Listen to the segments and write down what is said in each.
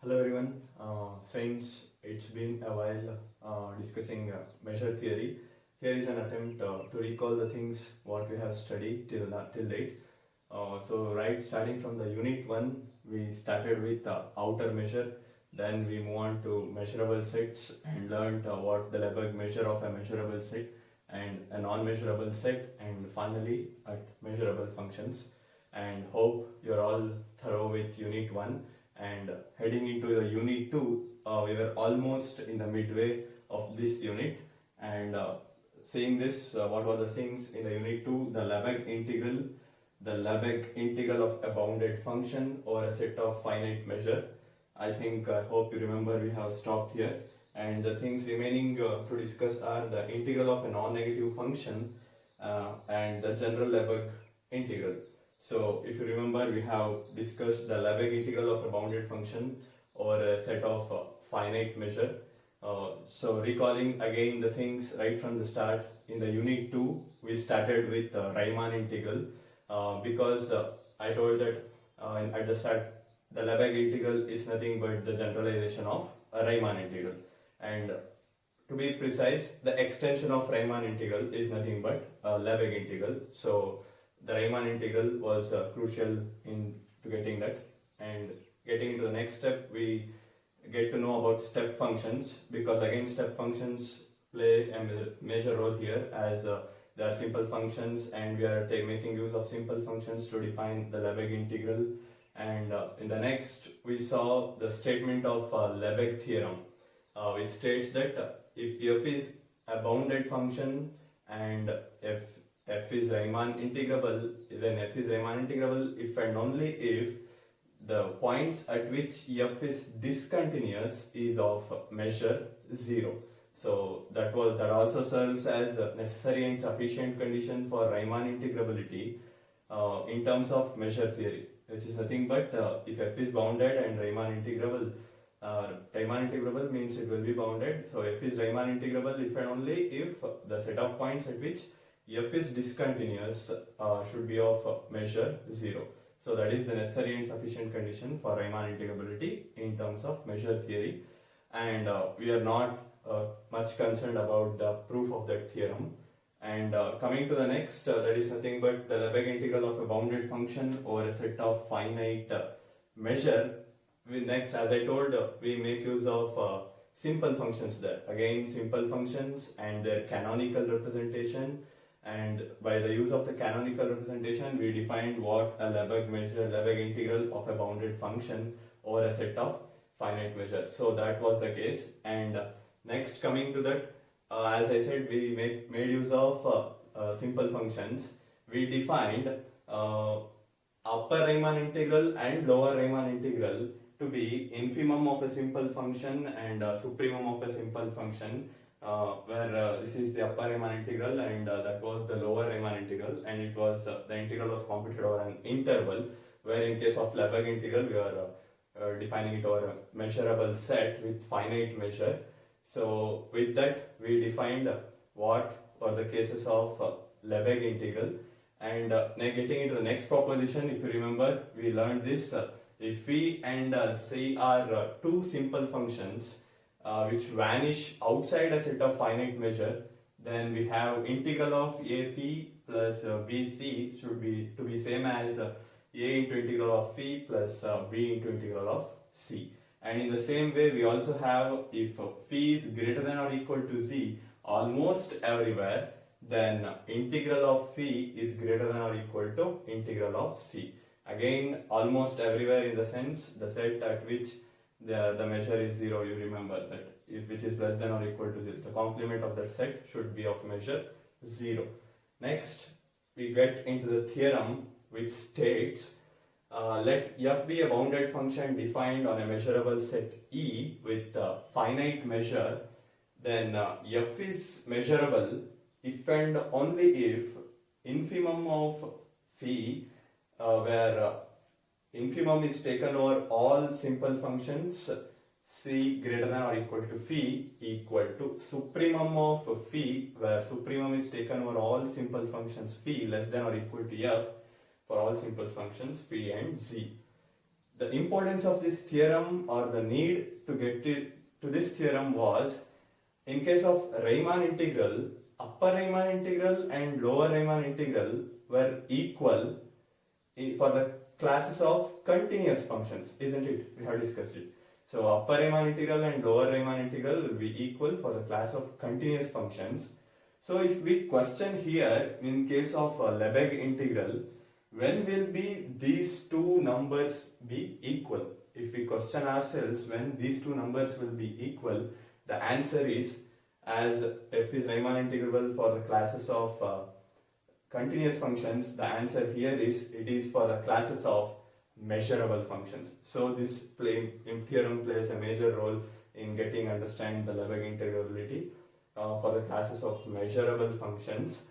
Hello everyone. Since it's been a while discussing measure theory, here is an attempt to recall the things what we have studied till date. Right, starting from the unit 1, we started with outer measure, then we move on to measurable sets and learned what the Lebesgue measure of a measurable set and a non-measurable set, and finally at measurable functions. And hope you're all thorough with unit 1, and heading into the unit 2, we were almost in the midway of this unit, and seeing this, what were the things in the unit 2? The Lebesgue integral of a bounded function or a set of finite measure. I hope you remember we have stopped here, and the things remaining to discuss are the integral of a non-negative function and the general Lebesgue integral. So if you remember, we have discussed the Lebesgue integral of a bounded function or a set of finite measure. So recalling again the things right from the start, in the unit 2 we started with Riemann integral because I told that at the start the Lebesgue integral is nothing but the generalization of a Riemann integral, and to be precise, the extension of Riemann integral is nothing but Lebesgue integral. So the Riemann integral was crucial in to getting that. And getting into the next step, we get to know about step functions, because again step functions play a major role here, as they are simple functions and we are making use of simple functions to define the Lebesgue integral. And in the next we saw the statement of Lebesgue theorem, which states that if f is a bounded function and f is Riemann integrable, then f is Riemann integrable if and only if the points at which f is discontinuous is of measure 0. So that also serves as a necessary and sufficient condition for Riemann integrability in terms of measure theory, which is nothing but if f is bounded and Riemann integrable. Riemann integrable means it will be bounded. So f is Riemann integrable if and only if the set of points at which f is discontinuous should be of measure 0. So that is the necessary and sufficient condition for Riemann integrability in terms of measure theory. And we are not much concerned about the proof of that theorem. And coming to the next, that is nothing but the Lebesgue integral of a bounded function over a set of finite measure. Next, as I told, we make use of simple functions there. Again, simple functions and their canonical representation. And by the use of the canonical representation, we defined what a Lebesgue integral of a bounded function over a set of finite measure. So that was the case. And next, coming to that, as I said, we made use of simple functions. We defined upper Riemann integral and lower Riemann integral to be infimum of a simple function and supremum of a simple function, where this is the upper Riemann integral and that was the lower Riemann integral, and it was the integral was computed over an interval, where in case of Lebesgue integral we are defining it over a measurable set with finite measure. So with that we defined what were the cases of Lebesgue integral. And now getting into the next proposition, if you remember, we learned this. If phi and c are two simple functions which vanish outside a set of finite measure, then we have integral of a phi plus bc should be to be same as a into integral of phi plus b into integral of c. And in the same way, we also have, if phi is greater than or equal to z almost everywhere, then integral of phi is greater than or equal to integral of c. Again, almost everywhere in the sense the set at which the measure is 0, you remember that, if which is less than or equal to 0. The complement of that set should be of measure 0. Next, we get into the theorem which states let f be a bounded function defined on a measurable set E with finite measure, then f is measurable if and only if infimum of phi, where infimum is taken over all simple functions c greater than or equal to phi, equal to supremum of phi, where supremum is taken over all simple functions phi less than or equal to f for all simple functions phi and z. the importance of this theorem or the need to get to this theorem was, in case of Riemann integral, upper Riemann integral and lower Riemann integral were equal for the classes of continuous functions, isn't it? We have discussed it. So upper Riemann integral and lower Riemann integral will be equal for the class of continuous functions. So if we question here, in case of Lebesgue integral, when will be these two numbers be equal? If we question ourselves when these two numbers will be equal, the answer is, as f is Riemann integrable for the classes of continuous functions, the answer here is it is for the classes of measurable functions. So this theorem plays a major role in getting understand the Lebesgue integrability for the classes of measurable functions,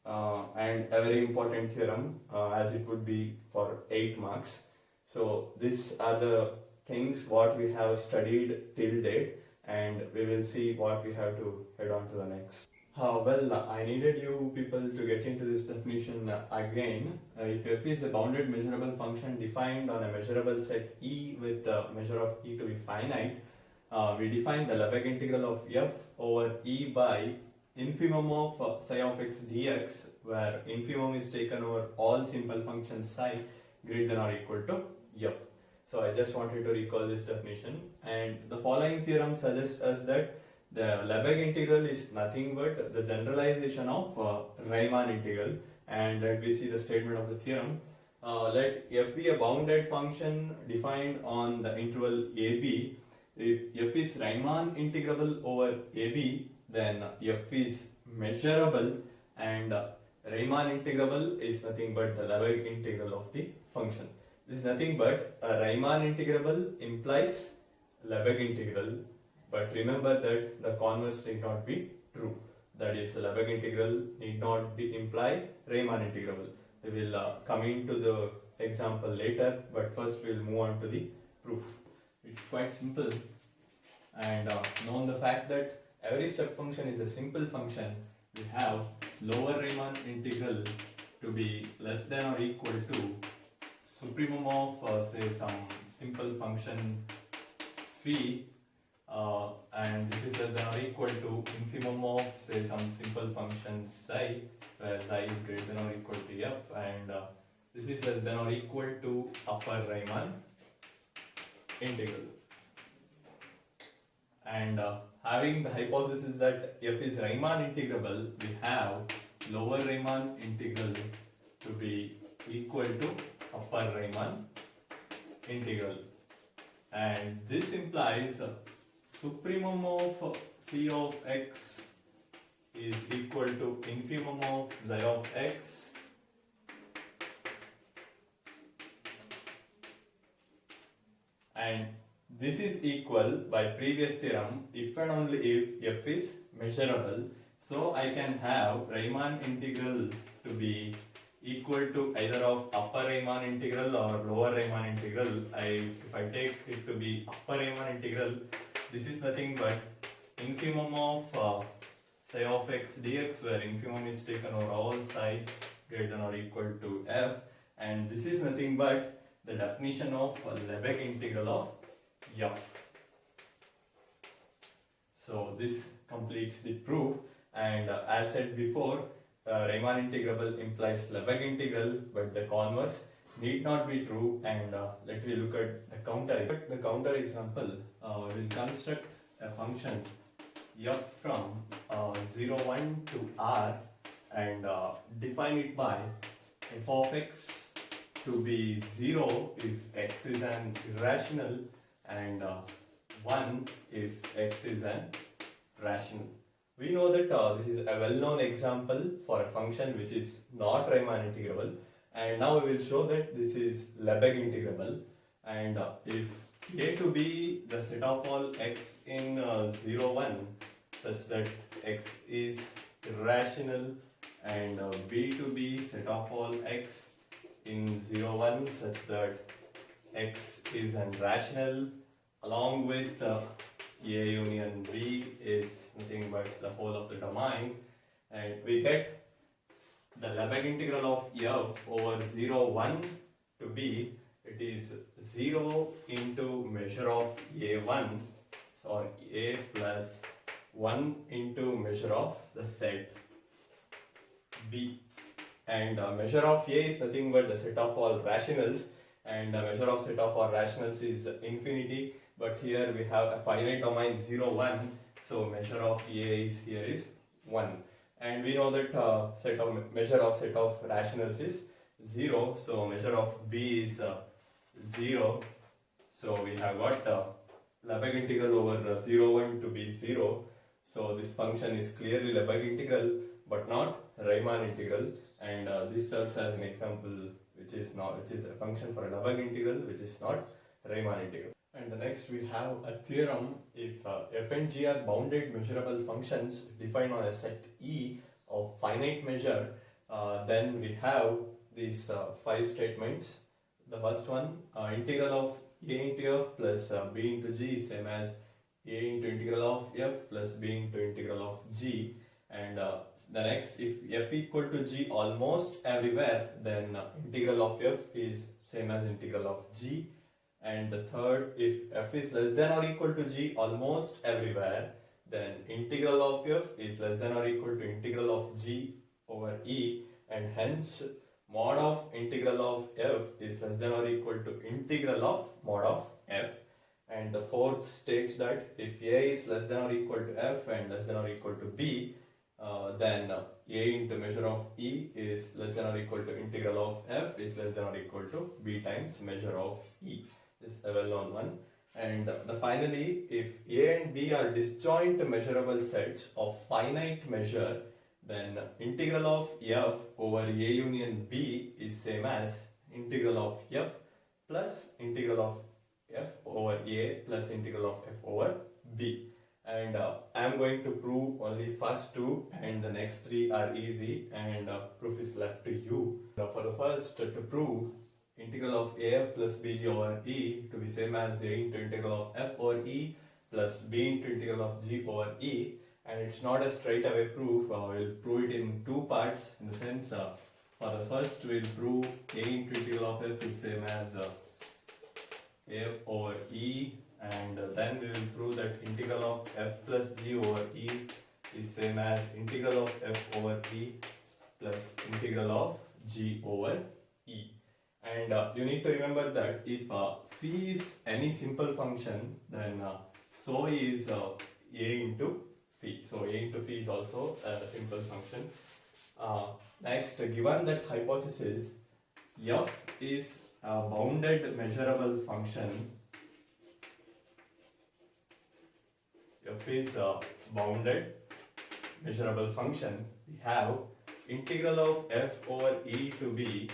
and a very important theorem as it would be for 8 marks. So these are the things what we have studied till date, and we will see what we have to head on to the next. I needed you people to get into this definition again. If f is a bounded measurable function defined on a measurable set E with the measure of E to be finite, we define the Lebesgue integral of f over E by infimum of psi of x dx, where infimum is taken over all simple functions psi greater than or equal to f. So I just wanted to recall this definition, and the following theorem suggests us that the Lebesgue integral is nothing but the generalization of Riemann integral. And let me see the statement of the theorem. Let f be a bounded function defined on the interval ab. If f is Riemann integrable over ab, then f is measurable, and Riemann integrable is nothing but the Lebesgue integral of the function. This is nothing but Riemann integrable implies Lebesgue integral. But remember that the converse need not be true. That is, Lebesgue integral need not be imply Riemann integrable. We will come into the example later, but first we will move on to the proof. It's quite simple, and known the fact that every step function is a simple function, we have lower Riemann integral to be less than or equal to supremum of say some simple function phi. And this is less than or equal to infimum of say some simple function psi, where psi is greater than or equal to f, and this is less than or equal to upper Riemann integral. And having the hypothesis that f is Riemann integrable, we have lower Riemann integral to be equal to upper Riemann integral, and this implies supremum of phi of x is equal to infimum of psi of x and this is equal by previous theorem if and only if f is measurable. So I can have Riemann integral to be equal to either of upper Riemann integral or lower Riemann integral. If I take it to be upper Riemann integral, this is nothing but infimum of psi of x dx, where infimum is taken over all psi greater than or equal to f, and this is nothing but the definition of Lebesgue integral of f. So this completes the proof, and as said before, Riemann integrable implies Lebesgue integral, but the converse need not be true. And let me look at the counter example. We'll construct a function f from 0, 1 to r and define it by f of x to be 0 if x is an irrational and 1 if x is an rational. We know that this is a well-known example for a function which is not Riemann integrable, and now we will show that this is Lebesgue integrable. And if a to be the set of all x in 0, 1 such that x is irrational, and b to be set of all x in 0, 1 such that x is an rational, along with a union b is nothing but the whole of the domain, and we get the Lebesgue integral of f over 0, 1 to be it is 0 into measure of A1 or A plus 1 into measure of the set B. And measure of A is nothing but the set of all rationals, and measure of set of all rationals is infinity, but here we have a finite domain 0 1, so measure of A is here is 1, and we know that measure of set of rationals is 0, so measure of B is 0, so we have got Lebesgue integral over 0 1 to be 0, so this function is clearly Lebesgue integral but not Riemann integral, and this serves as an example which is a function for a Lebesgue integral which is not Riemann integral. And the next we have a theorem. If f and g are bounded measurable functions defined on a set E of finite measure, then we have these 5 statements. The first one, integral of a into f plus b into g is same as a into integral of f plus b into integral of g, and the next, if f equal to g almost everywhere, then integral of f is same as integral of g. And the third, if f is less than or equal to g almost everywhere, then integral of f is less than or equal to integral of g over e, and hence mod of integral of f is less than or equal to integral of mod of f. And the fourth states that if a is less than or equal to f and less than or equal to b, then a into measure of e is less than or equal to integral of f is less than or equal to b times measure of e. This is a well-known one. And finally, if a and b are disjoint measurable sets of finite measure, then integral of f over a union b is same as integral of f plus integral of f over a plus integral of f over b. And I am going to prove only first two, and the next three are easy, and proof is left to you. Now for the first, to prove integral of af plus bg over e to be same as a into integral of f over e plus b into integral of g over e, and it's not a straight away proof. We'll prove it in two parts, in the sense for the first we'll prove a into integral of f is same as f over e, and then we will prove that integral of f plus g over e is same as integral of f over e plus integral of g over e. And you need to remember that if phi is any simple function, then so is a into phi. So a into phi is also a simple function. Next, given that hypothesis, f is a bounded measurable function. F is a bounded measurable function. We have integral of f over e to be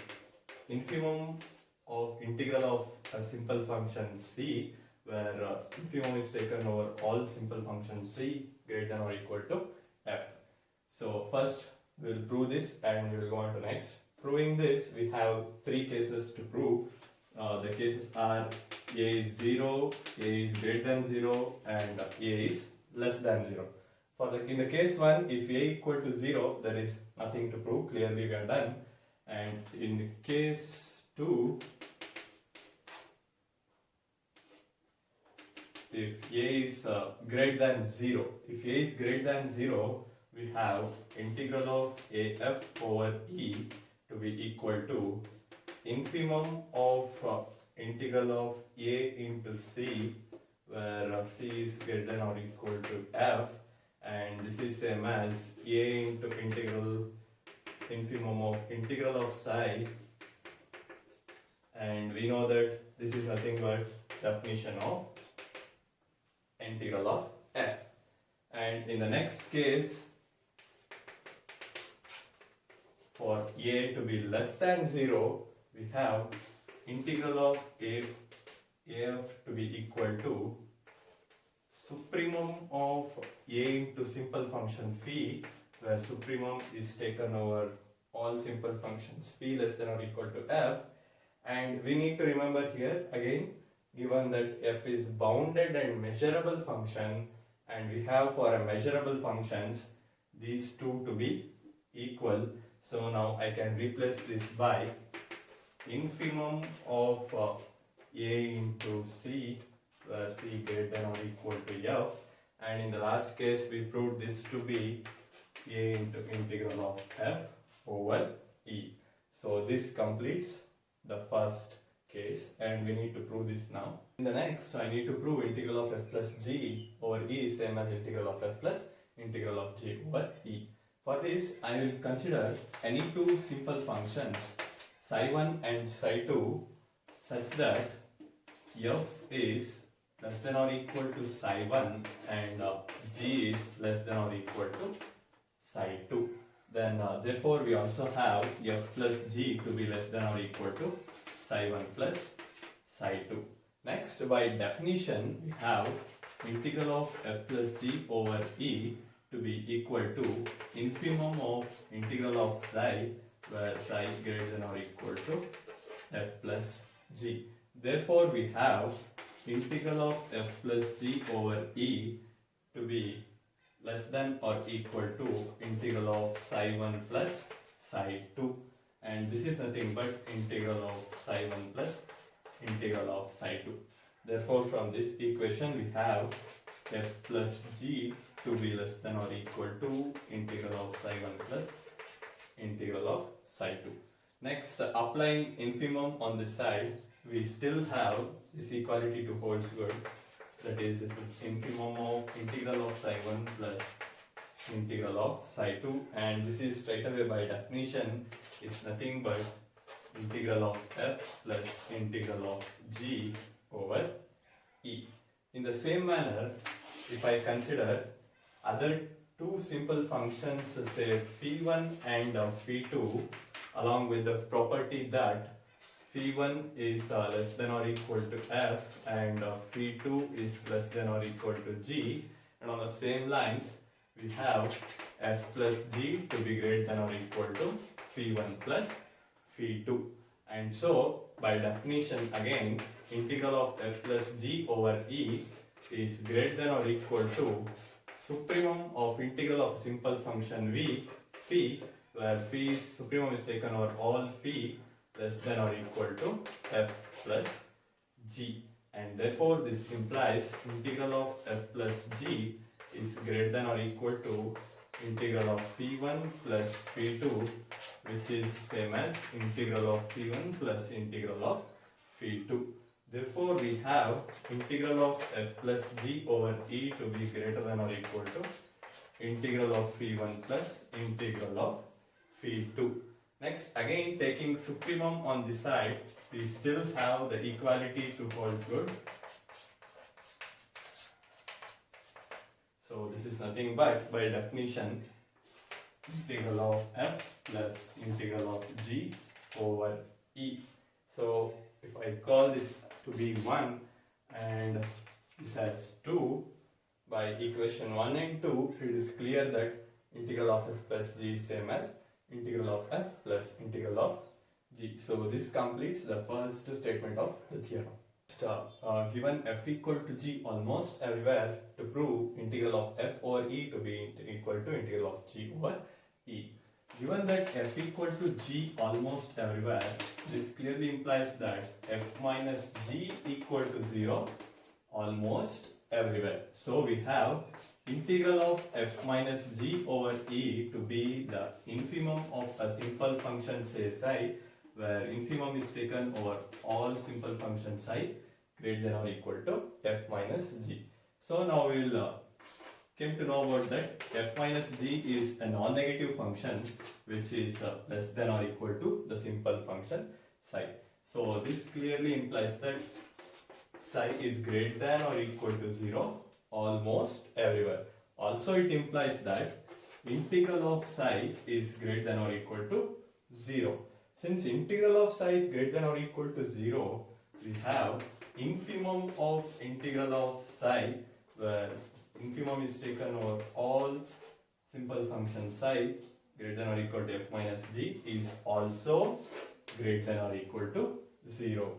infimum of integral of a simple function c, where infimum is taken over all simple functions c greater than or equal to f. So first we will prove this, and we will go on to next. Proving this, we have three cases to prove. The cases are a is 0, a is greater than 0, and a is less than 0. In the case 1, if a equal to 0, there is nothing to prove, clearly we are done. And in the case 2, if a is greater than 0, we have integral of af over e to be equal to infimum of integral of a into c, where c is greater than or equal to f, and this is same as a into infimum of integral of psi, and we know that this is nothing but definition of integral of f. And in the next case, for a to be less than 0, we have integral of af to be equal to supremum of a into simple function phi, where supremum is taken over all simple functions phi less than or equal to f. And we need to remember here again, given that f is bounded and measurable function, and we have for a measurable functions these two to be equal. So now I can replace this by infimum of a into c, where c greater than or equal to f, and in the last case we proved this to be a into integral of f over e. So this completes the first case, and we need to prove this now. In the next, I need to prove integral of f plus g over e is same as integral of f plus integral of g over e. For this, I will consider any two simple functions psi1 and psi2 such that f is less than or equal to psi1 and g is less than or equal to psi2. Then therefore we also have f plus g to be less than or equal to psi1 plus psi2. Next, by definition, we have integral of f plus g over e to be equal to infimum of integral of psi, where psi greater than or equal to f plus g. Therefore, we have integral of f plus g over e to be less than or equal to integral of psi1 plus psi2, and this is nothing but integral of psi1 plus integral of psi2. Therefore, from this equation we have f plus g to be less than or equal to integral of psi1 plus integral of psi2. Next, applying infimum on this side, we still have this equality to holds good. That is, this is infimum of integral of psi1 plus integral of psi2, and this is straight away by definition is nothing but integral of f plus integral of g over e. In the same manner, if I consider other two simple functions, say phi1 and phi2, along with the property that phi1 is less than or equal to f and phi2 is less than or equal to g, and on the same lines we have f plus g to be greater than or equal to phi1 plus phi2, and so by definition again integral of f plus g over e is greater than or equal to supremum of integral of a simple function v phi, where phi is supremum is taken over all phi less than or equal to f plus g, and therefore this implies integral of f plus g is greater than or equal to integral of phi1 plus phi2, which is same as integral of phi1 plus integral of phi2. Therefore, we have integral of f plus g over e to be greater than or equal to integral of phi1 plus integral of phi2. Next, again taking supremum on this side, we still have the equality to hold good. So this is nothing but by definition integral of f plus integral of g over e. So if I call this to be 1 and this has 2, by equation 1 and 2 it is clear that integral of f plus g is same as integral of f plus integral of g. So this completes the first statement of the theorem. Given f equal to g almost everywhere, to prove integral of f over e to be equal to integral of g over e. Given that f equal to g almost everywhere, this clearly implies that f minus g equal to 0 almost everywhere. So we have integral of f minus g over e to be the infimum of a simple function, say psi, where infimum is taken over all simple functions psi greater than or equal to f minus g. So now we will came to know about that f minus g is a non-negative function which is less than or equal to the simple function psi. So this clearly implies that psi is greater than or equal to 0 almost everywhere. Also it implies that integral of psi is greater than or equal to 0. Since integral of psi is greater than or equal to 0, we have infimum of integral of psi, where infimum is taken over all simple function psi greater than or equal to f minus g is also greater than or equal to 0.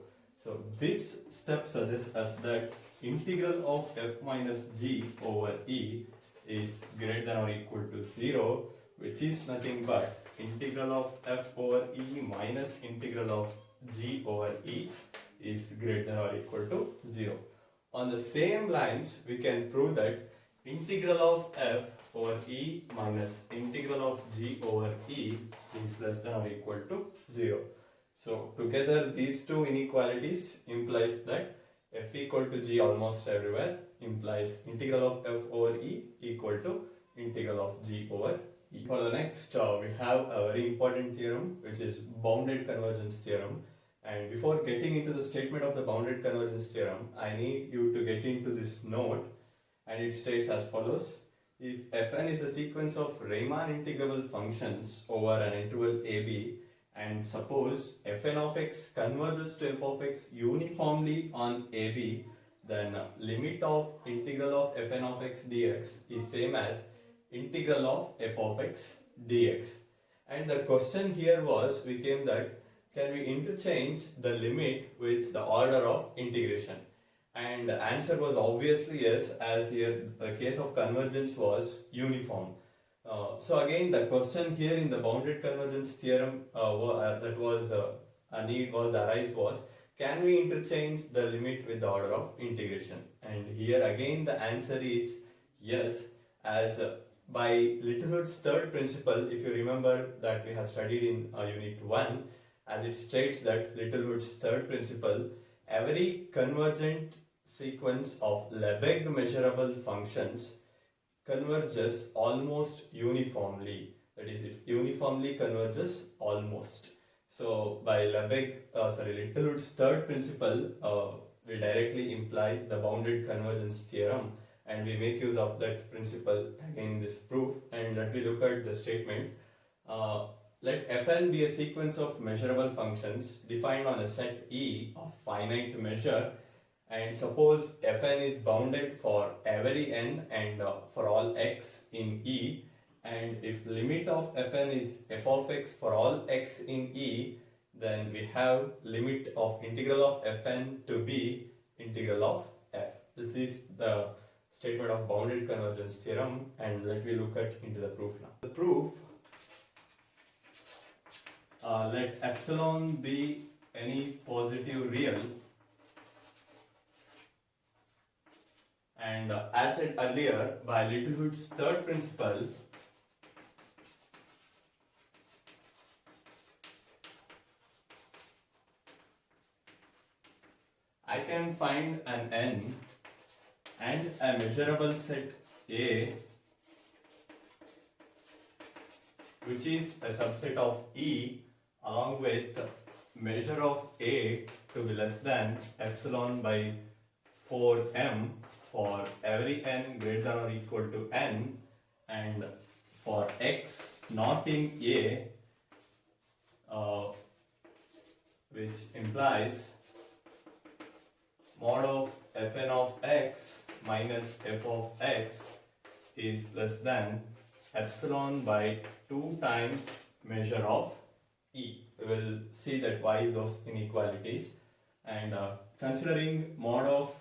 So this step suggests us that integral of f minus g over e is greater than or equal to 0, which is nothing but integral of f over e minus integral of g over e is greater than or equal to 0. On the same lines, we can prove that integral of f over e minus integral of g over e is less than or equal to 0. So together these two inequalities implies that f equal to g almost everywhere implies integral of f over e equal to integral of g over e. For the next we have a very important theorem, which is bounded convergence theorem. And before getting into the statement of the bounded convergence theorem, I need you to get into this note, and it states as follows. If fn is a sequence of Riemann integrable functions over an interval ab, and suppose fn of x converges to f of x uniformly on ab, then limit of integral of fn of x dx is same as integral of f of x dx. And the question here became that can we interchange the limit with the order of integration? And the answer was obviously yes, as here the case of convergence was uniform. So again, the question here in the bounded convergence theorem that was a need was arise was, can we interchange the limit with the order of integration? And here again the answer is yes, as by Littlewood's third principle, if you remember that we have studied in unit 1, as it states that Littlewood's third principle, every convergent sequence of Lebesgue measurable functions converges almost uniformly. That is, it uniformly converges almost. So by Littlewood's third principle, we directly imply the bounded convergence theorem, and we make use of that principle again in this proof. And let me look at the statement. Let fn be a sequence of measurable functions defined on a set E of finite measure, and suppose fn is bounded for every n and for all x in E, and if limit of fn is f of x for all x in E, then we have limit of integral of fn to be integral of f. This is the statement of bounded convergence theorem, and let me look at into the proof now. The proof, let epsilon be any positive real, and as said earlier by Littlewood's third principle, I can find an n and a measurable set A which is a subset of E along with measure of A to be less than epsilon by 4m for every n greater than or equal to n, and for x not in A, which implies mod of fn of x minus f of x is less than epsilon by 2 times measure of E. We will see that why those inequalities, and considering mod of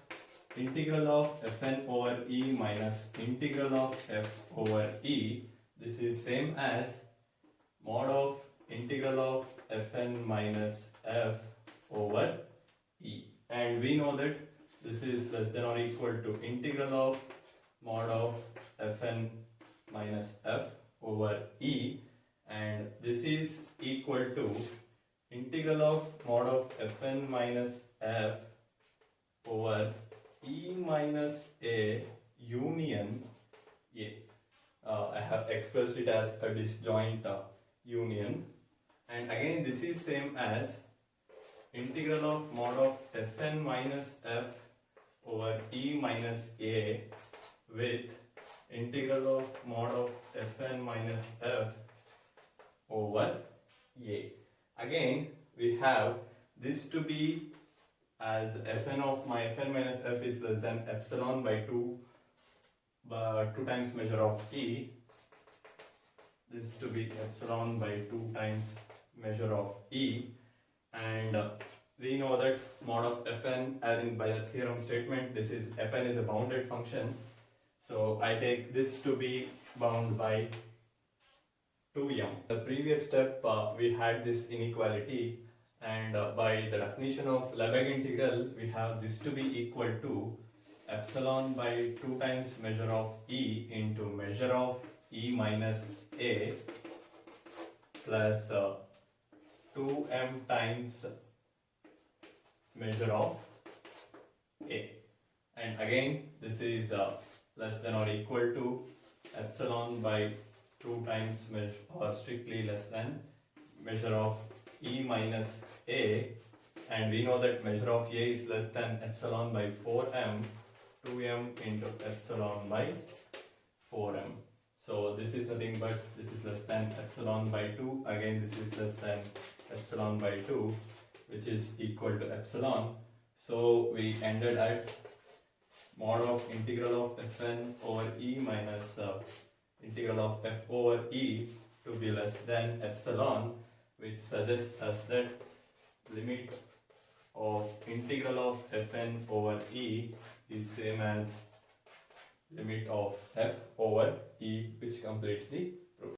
integral of fn over E minus integral of f over E, this is same as mod of integral of fn minus f over E, and we know that this is less than or equal to integral of mod of fn minus f over E, and this is equal to integral of mod of fn minus f over E minus A union A. I have expressed it as a disjoint union, and again this is same as integral of mod of fn minus f over E minus A with integral of mod of fn minus f over A. Again we have this to be as fn of my fn minus f is less than epsilon by 2 times measure of E, this to be epsilon by 2 times measure of E, and we know that mod of fn, as in by a theorem statement, this is fn is a bounded function, so I take this to be bound by 2m. The previous step we had this inequality And by the definition of Lebesgue integral, we have this to be equal to epsilon by 2 times measure of E into measure of E minus A plus 2m times measure of A. And again, this is less than or equal to epsilon by 2 times measure, or strictly less than measure of E minus A, and we know that measure of A is less than epsilon by 4m, 2m into epsilon by 4m. So this is nothing but this is less than epsilon by 2, again this is less than epsilon by 2, which is equal to epsilon. So we ended at mod of integral of Fn over E minus integral of F over E to be less than epsilon, which suggests us that limit of integral of Fn over E is same as limit of F over E, which completes the